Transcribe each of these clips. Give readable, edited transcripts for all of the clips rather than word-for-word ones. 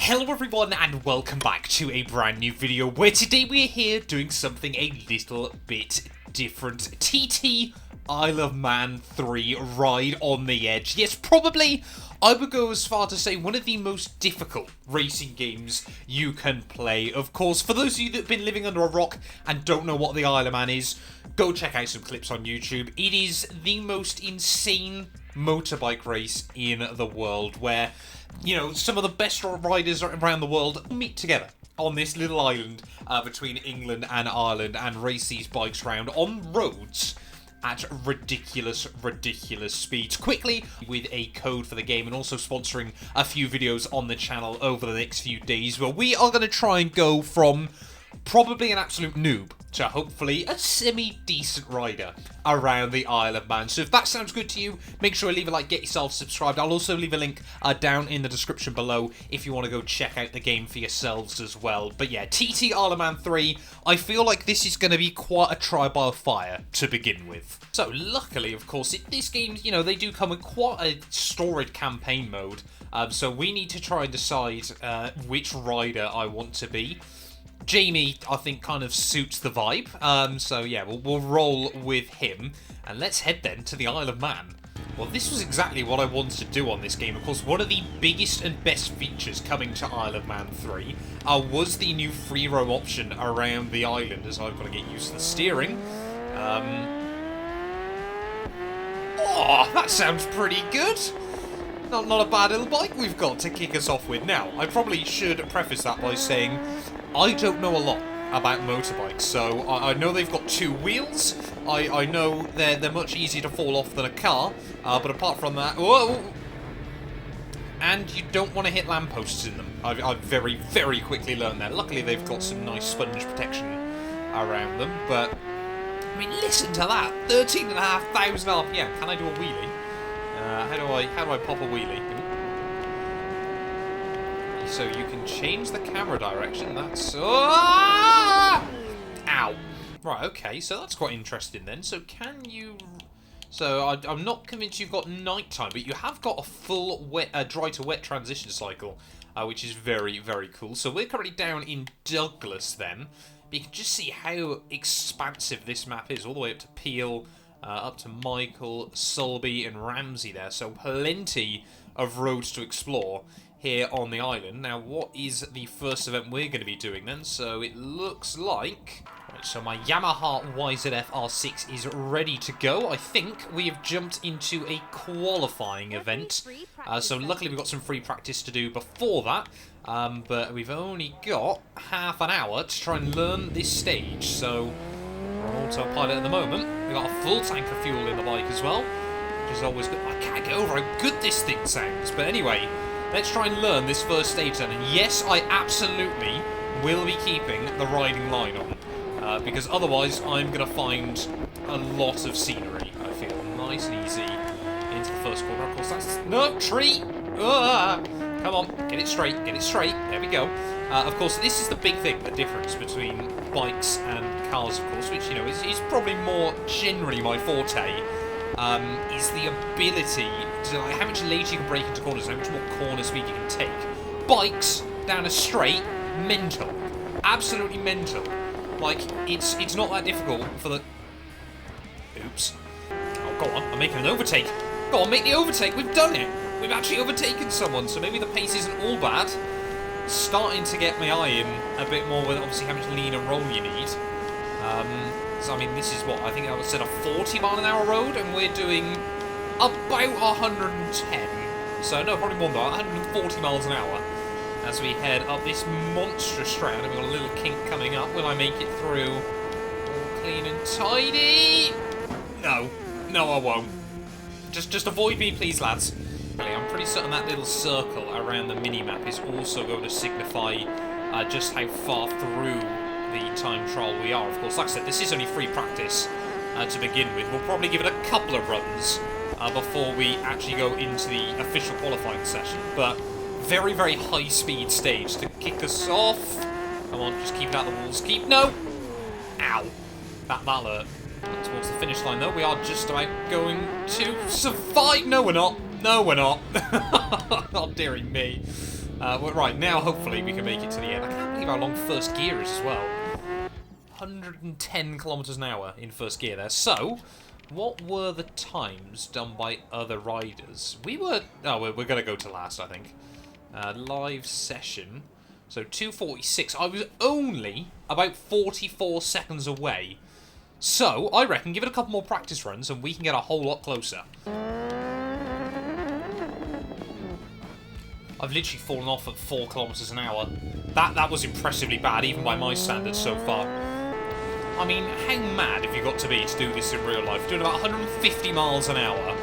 Hello everyone and welcome back to a brand new video where today we're here doing something a little bit different. TT Isle of Man 3 Ride on the Edge. Yes, probably I would go as far to say one of the most difficult racing games you can play. Of course, for those of you that have been living under a rock and don't know what the Isle of Man is, go check out some clips on YouTube. It is the most insane motorbike race in the world where, you know, some of the best riders around the world meet together on this little island between England and Ireland and race these bikes around on roads at ridiculous speeds. Quickly, with a code for the game and also sponsoring a few videos on the channel over the next few days where we are going to try and go from probably an absolute noob to hopefully a semi-decent rider around the Isle of Man. So if that sounds good to you, make sure to leave a like, get yourself subscribed. I'll also leave a link down in the description below if you want to go check out the game for yourselves as well. But yeah, TT Isle of Man 3, I feel like this is going to be quite a trial by fire to begin with. So luckily, of course, this game, you know, they do come with quite a storied campaign mode. So we need to try and decide which rider I want to be. Jamie, I think, kind of suits the vibe, so yeah, we'll roll with him, and let's head then to the Isle of Man. Well, this was exactly what I wanted to do on this game. Of course, one of the biggest and best features coming to Isle of Man 3 was the new free roam option around the island, as I've got to get used to the steering. Oh, that sounds pretty good. Not a bad little bike we've got to kick us off with. Now, I probably should preface that by saying I don't know a lot about motorbikes, so I know they've got two wheels. I know they're much easier to fall off than a car, but apart from that, whoa! And you don't want to hit lampposts in them. I've very quickly learned that. Luckily, they've got some nice sponge protection around them, but I mean, listen to that, 13,500 RPM. Can I do a wheelie? How do I pop a wheelie? So you can change the camera direction. That's ow. Right. Okay. So that's quite interesting then. So can you? So I'm not convinced you've got nighttime, but you have got a full dry to wet transition cycle, which is very cool. So we're currently down in Douglas then. But you can just see how expansive this map is, all the way up to Peel. Up to Michael, Sulby and Ramsey there, so plenty of roads to explore here on the island. Now, what is the first event we're going to be doing then? So it looks like... Right, so my Yamaha YZF R6 is ready to go. I think we have jumped into a qualifying event. So luckily we've got some free practice to do before that. But we've only got half an hour to try and learn this stage, so... on autopilot at the moment. We've got a full tank of fuel in the bike as well, which is always good. I can't get over how good this thing sounds. But anyway, let's try and learn this first stage then. And yes, I absolutely will be keeping the riding line on, because otherwise I'm going to find a lot of scenery. I feel nice and easy into the first corner. Of course, that's... No, tree! Come on, get it straight, there we go. Of course, this is the big thing, the difference between bikes and cars, of course, which, you know, is probably more generally my forte, is the ability to, like, how much later you can brake into corners, how much more corner speed you can take. Bikes, down a straight, mental. Absolutely mental. Like, it's not that difficult for the... Oops. Oh, go on, I'm making an overtake. Go on, make the overtake, we've done it. We've actually overtaken someone, so maybe the pace isn't all bad. Starting to get my eye in a bit more with obviously how much lean and roll you need. So I mean, this is what, I think I said a 40-mile-an-hour road, and we're doing about 110. So no, probably more than that, 140 miles an hour. As we head up this monstrous strand, and we've got a little kink coming up. Will I make it through? All clean and tidy. No, I won't. Just avoid me, please, lads. I'm pretty certain that little circle around the mini-map is also going to signify just how far through the time trial we are. Of course, like I said, this is only free practice to begin with. We'll probably give it a couple of runs before we actually go into the official qualifying session. But very high-speed stage to kick us off. Come on, just keep it out of the walls. No! Ow! That hurt. Towards the finish line, though, we are just about going to survive. No, we're not. No, we're not. Oh, dearie me. Right, now hopefully we can make it to the end. I can't believe how long first gear is as well. 110 kilometers an hour in first gear there. So, what were the times done by other riders? We were... Oh, we're going to go to last, I think. Live session. So, 2:46. I was only about 44 seconds away. So, I reckon give it a couple more practice runs and we can get a whole lot closer. I've literally fallen off at 4 kilometers an hour. That was impressively bad, even by my standards so far. I mean, how mad have you got to be to do this in real life? Doing about 150 miles an hour,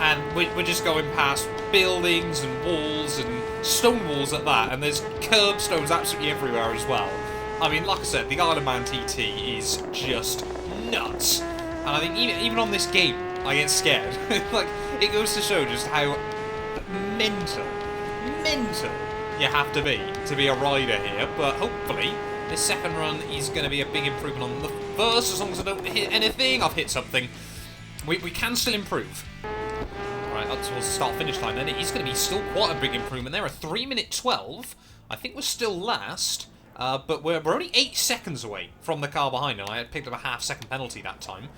and we're just going past buildings and walls and stone walls at that, and there's curbstones absolutely everywhere as well. I mean, like I said, the Isle of Man TT is just nuts. And I think even on this game, I get scared. Like, it goes to show just how mental you have to be a rider here. But hopefully this second run is going to be a big improvement on the first. As long as I don't hit anything, I've hit something. We can still improve. Right, up towards the start-finish line then. It is going to be still quite a big improvement there. A 3:12. I think we're still last, but we're only 8 seconds away from the car behind, and I had picked up a half-second penalty that time.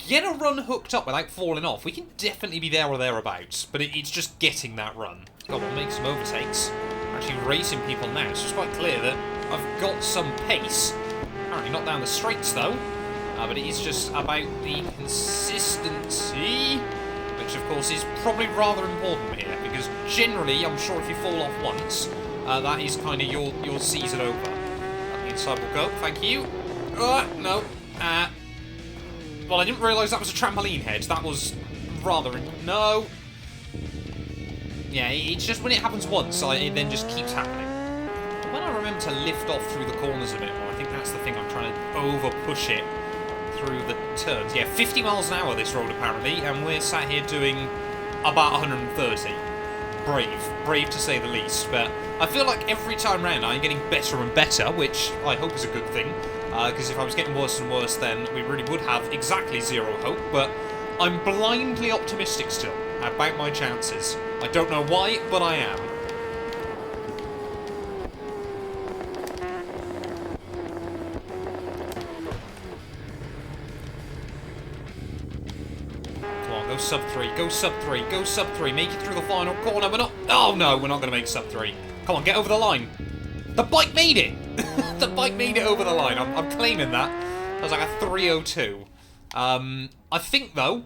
Get a run hooked up without falling off. We can definitely be there or thereabouts, but it's just getting that run. Got to make some overtakes. Actually racing people now, so it's quite clear that I've got some pace. Apparently not down the straights though, but it is just about the consistency, which of course is probably rather important here, because generally, I'm sure if you fall off once, that is kind of your season over. Up the inside will go, thank you. No. Well, I didn't realise that was a trampoline head. That was rather... No. Yeah, it's just when it happens once, it then just keeps happening. When I remember to lift off through the corners a bit more, I think that's the thing. I'm trying to over-push it through the turns. Yeah, 50 miles an hour this road, apparently, and we're sat here doing about 130. Brave to say the least, but I feel like every time round I'm getting better and better, which I hope is a good thing. Because if I was getting worse and worse, then we really would have exactly zero hope. But I'm blindly optimistic still about my chances. I don't know why, but I am. Come on, go sub 3, go sub 3, go sub 3. Make it through the final corner. We're not... Oh no, we're not going to make sub 3. Come on, get over the line. The bike made it! The bike made it over the line. I'm claiming that. That was like a 3:02. I think, though,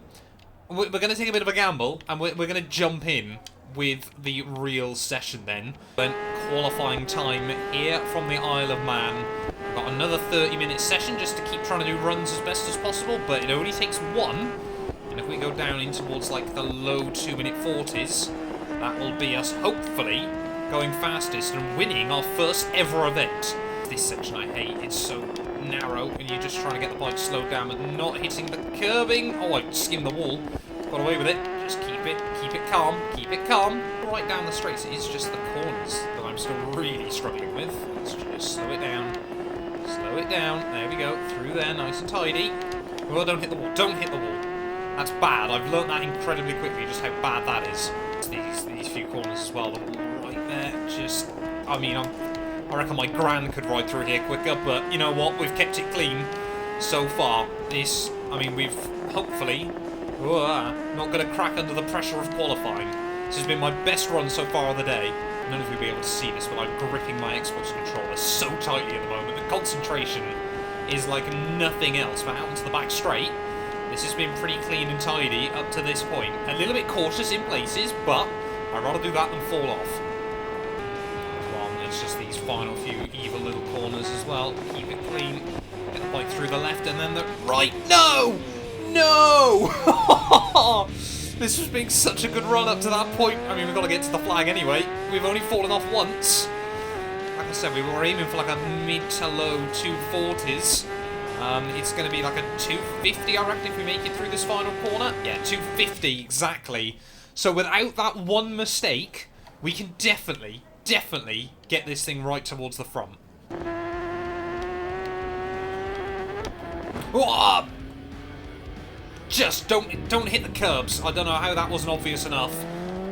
we're going to take a bit of a gamble, and we're going to jump in with the real session then. Then qualifying time here from the Isle of Man. We've got another 30-minute session just to keep trying to do runs as best as possible, but it only takes one. And if we go down in towards, like, the low 2-minute 40s, that will be us, hopefully, going fastest and winning our first ever event. This section I hate, it's so narrow and you're just trying to get the bike slowed down but not hitting the curbing. Oh, I skimmed the wall, got away with it. Just keep it calm, keep it calm. Right down the straights, it is just the corners that I'm still really struggling with. Let's just slow it down, there we go, through there, nice and tidy. Well, don't hit the wall, don't hit the wall. That's bad, I've learnt that incredibly quickly, just how bad that is. These few corners as well, the wall right there, just, I mean, I reckon my gran could ride through here quicker, but you know what, we've kept it clean so far. This, I mean, we've hopefully, not going to crack under the pressure of qualifying. This has been my best run so far of the day. I don't know if you'll be able to see this, but I'm gripping my Xbox controller so tightly at the moment. The concentration is like nothing else, but out into the back straight, this has been pretty clean and tidy up to this point. A little bit cautious in places, but I'd rather do that than fall off. It's just these final few evil little corners as well. Keep it clean. Get the bike through the left and then the right. No! No! This was being such a good run up to that point. I mean, we've got to get to the flag anyway. We've only fallen off once. Like I said, we were aiming for like a mid to low 240s. It's going to be like a 250, I reckon, if we make it through this final corner. Yeah, 250 exactly. So without that one mistake, we can definitely get this thing right towards the front. Whoa! Just don't hit the curbs. I don't know how that wasn't obvious enough.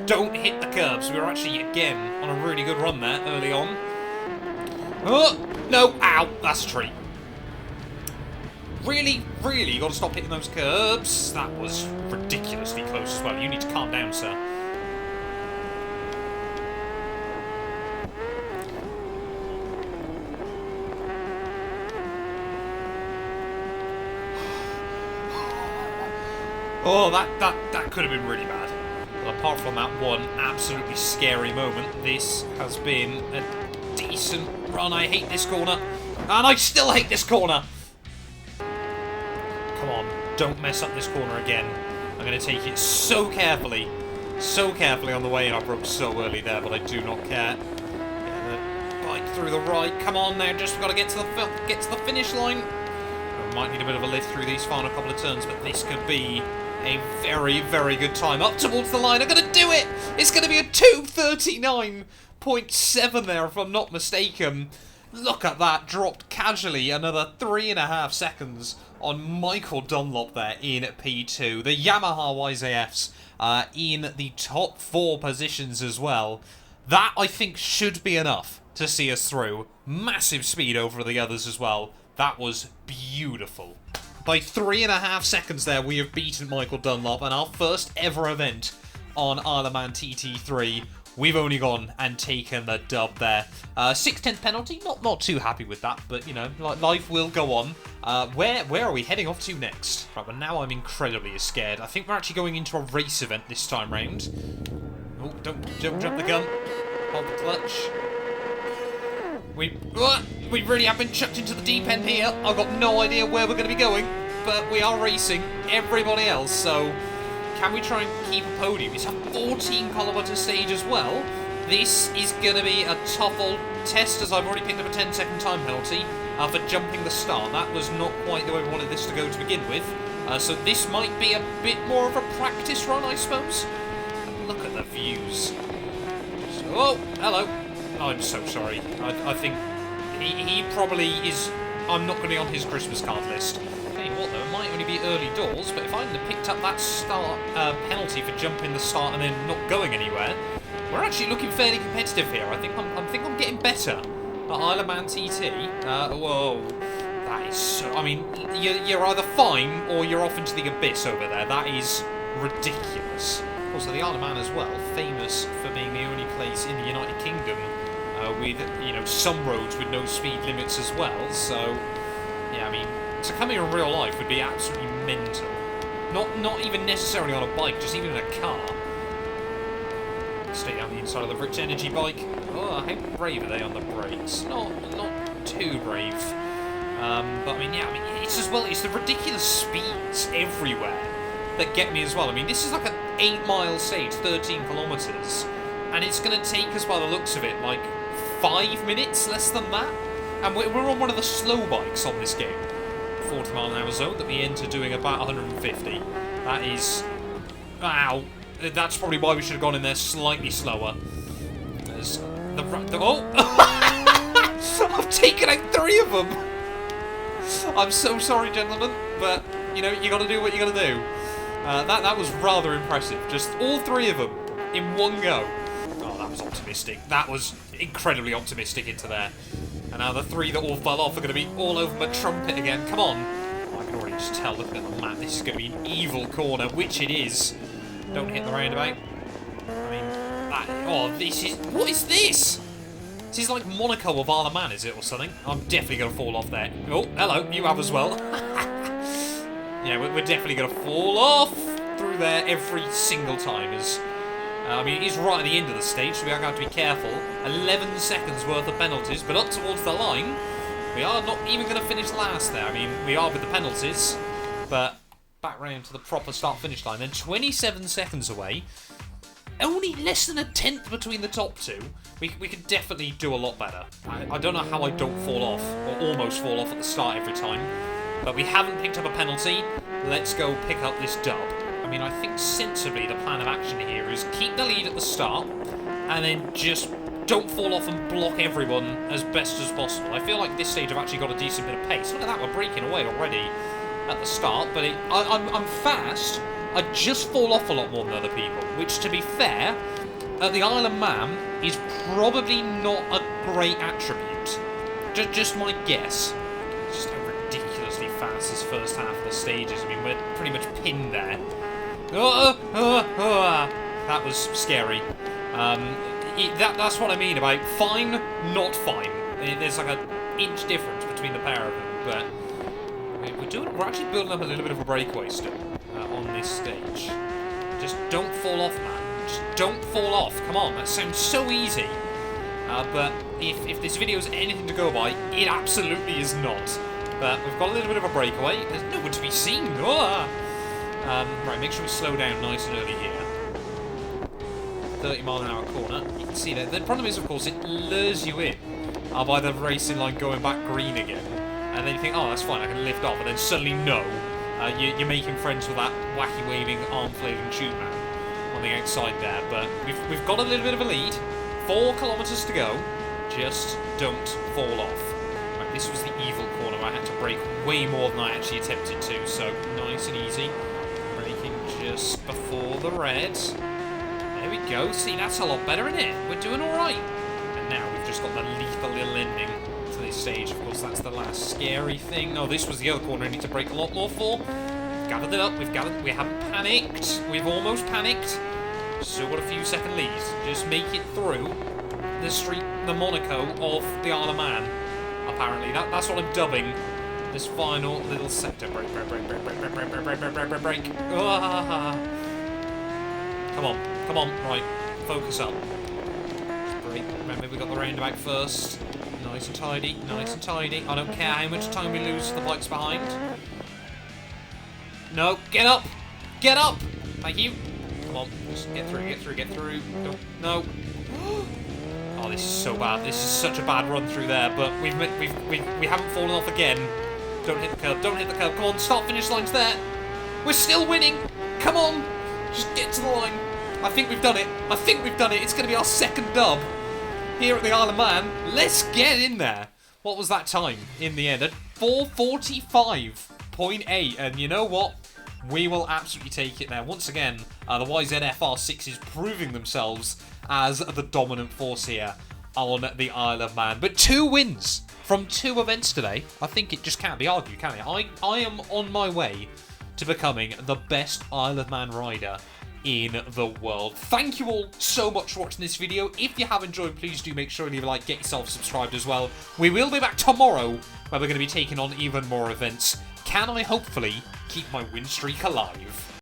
don't hit the curbs. We were actually, again, on a really good run there early on. Oh, no, ow, that's a tree. Really, really, you got to stop hitting those curbs. That was ridiculously close as well. You need to calm down, sir. Oh, that could have been really bad. Well, apart from that one absolutely scary moment, this has been a decent run. I hate this corner, and I still hate this corner. Come on, don't mess up this corner again. I'm going to take it so carefully on the way in. I broke so early there, but I do not care. Get the bike through the right. Come on now, just got to get to the finish line. I might need a bit of a lift through these final couple of turns, but this could be a very, very good time. Up towards the line, I'm going to do it! It's going to be a 2:39.7 there, if I'm not mistaken. Look at that, dropped casually another 3.5 seconds on Michael Dunlop there in P2. The Yamaha YZFs in the top 4 positions as well. That, I think, should be enough to see us through. Massive speed over the others as well. That was beautiful. By 3.5 seconds there, we have beaten Michael Dunlop, and our first ever event on Isle of Man TT3. We've only gone and taken the dub there. 6/10 penalty, not too happy with that, but, you know, life will go on. Where are we heading off to next? Right, well, now I'm incredibly scared. I think we're actually going into a race event this time round. Oh, don't jump the gun. Hold the clutch. We really have been chucked into the deep end here. I've got no idea where we're going to be going, but we are racing everybody else, so can we try and keep a podium? It's a 14-kilometre stage as well. This is going to be a tough old test, as I've already picked up a 10-second time penalty for jumping the start. That was not quite the way we wanted this to go to begin with, so this might be a bit more of a practice run, I suppose. Look at the views. Oh, hello. I'm so sorry. I think he probably is. I'm not going to be on his Christmas card list. Tell you what though, it might only be early doors, but if I hadn't picked up that start penalty for jumping the start and then not going anywhere, we're actually looking fairly competitive here. I think I'm getting better at Isle of Man TT. Whoa, that is so. I mean, you're either fine or you're off into the abyss over there. That is ridiculous. Also, the Isle of Man as well, famous for being the only place in the United Kingdom with, you know, some roads with no speed limits as well. So, yeah, I mean, to come here in real life would be absolutely mental. Not even necessarily on a bike, just even in a car. Stay down the inside of the Rich Energy bike. Oh, how brave are they on the brakes? Not too brave. But I mean, yeah, I mean, it's as well. It's the ridiculous speeds everywhere that get me as well. I mean, this is like an 8-mile stage, 13 kilometres, and it's going to take us, by the looks of it, like 5 minutes, less than that. And we're on one of the slow bikes on this game. 40-mile-an-hour zone that we enter doing about 150. That is... Wow. That's probably why we should have gone in there slightly slower. There's oh! I've taken out 3 of them! I'm so sorry, gentlemen, but, you know, you got to do what you got to do. That was rather impressive. Just all 3 of them in one go. Oh, that was optimistic. That was incredibly optimistic into there. And now the 3 that all fell off are going to be all over my trumpet again. Come on. Oh, I can already just tell, looking at the map, this is going to be an evil corner, which it is. Don't hit the roundabout. I mean, this is... What is this? This is like Monaco of Isle of Man, is it, or something? I'm definitely going to fall off there. Oh, hello, you have as well. Yeah, we're definitely going to fall off through there every single time. I mean, it is right at the end of the stage, so we are going to have to be careful. 11 seconds worth of penalties, but up towards the line, we are not even going to finish last there. I mean, we are with the penalties, but back round to the proper start-finish line. Then 27 seconds away, only less than a 10th between the top 2. We could definitely do a lot better. I don't know how I don't fall off, or almost fall off at the start every time. But we haven't picked up a penalty. Let's go pick up this dub. I mean, I think sensibly the plan of action here is keep the lead at the start and then just don't fall off and block everyone as best as possible. I feel like this stage I've actually got a decent bit of pace. Look at that, we're breaking away already at the start, but I'm fast. I just fall off a lot more than other people, which, to be fair, at the Isle of Man is probably not a great attribute. Just my guess. Just how ridiculously fast this first half of the stages. I mean, we're pretty much pinned there. That was scary. That's what I mean about fine, not fine. There's like an inch difference between the pair of them, but we're actually building up a little bit of a breakaway still on this stage. Just don't fall off, man. Just don't fall off. Come on, that sounds so easy. But if this video is anything to go by, it absolutely is not. But we've got a little bit of a breakaway. There's nowhere to be seen. Right, make sure we slow down nice and early here. 30-mile-an-hour corner. You can see that. The problem is, of course, it lures you in by the racing line going back green again. And then you think, oh, that's fine, I can lift off. And then suddenly, no. You're making friends with that wacky waving arm flailing tube man on the outside there. But we've got a little bit of a lead. 4 kilometres to go. Just don't fall off. Right, this was the evil corner. I had to brake way more than I actually attempted to. So nice and easy. Braking just before the red. There we go. See, that's a lot better, isn't it? We're doing all right. And now we've just got the lethal little ending to this stage. Of course, that's the last scary thing. Oh, this was the other corner I need to brake a lot more for. Gathered it up. We haven't panicked. We've almost panicked. Still got a few second leads. Just make it through the Monaco of the Isle of Man. Apparently, that's what I'm dubbing this final little sector. Brake. Come on, right. Focus up. Brake. Remember, we got the roundabout first. Nice and tidy. I don't care how much time we lose to the bikes behind. No, get up! Get up! Thank you. Come on, just get through. No. Oh, this is so bad. This is such a bad run through there, but we haven't fallen off again. Don't hit the curb. Come on, start finish line's there. We're still winning. Come on, just get to the line. I think we've done it. It's going to be our second dub here at the Isle of Man. Let's get in there. What was that time in the end? At 4:45.8, and you know what? We will absolutely take it there. Once again, the YZF R6 is proving themselves as the dominant force here on the Isle of Man. But 2 wins from 2 events today. I think it just can't be argued, can it? I am on my way to becoming the best Isle of Man rider in the world. Thank you all so much for watching this video. If you have enjoyed, please do make sure to leave a like, get yourself subscribed as well. We will be back tomorrow, where we're going to be taking on even more events. Can I hopefully keep my win streak alive?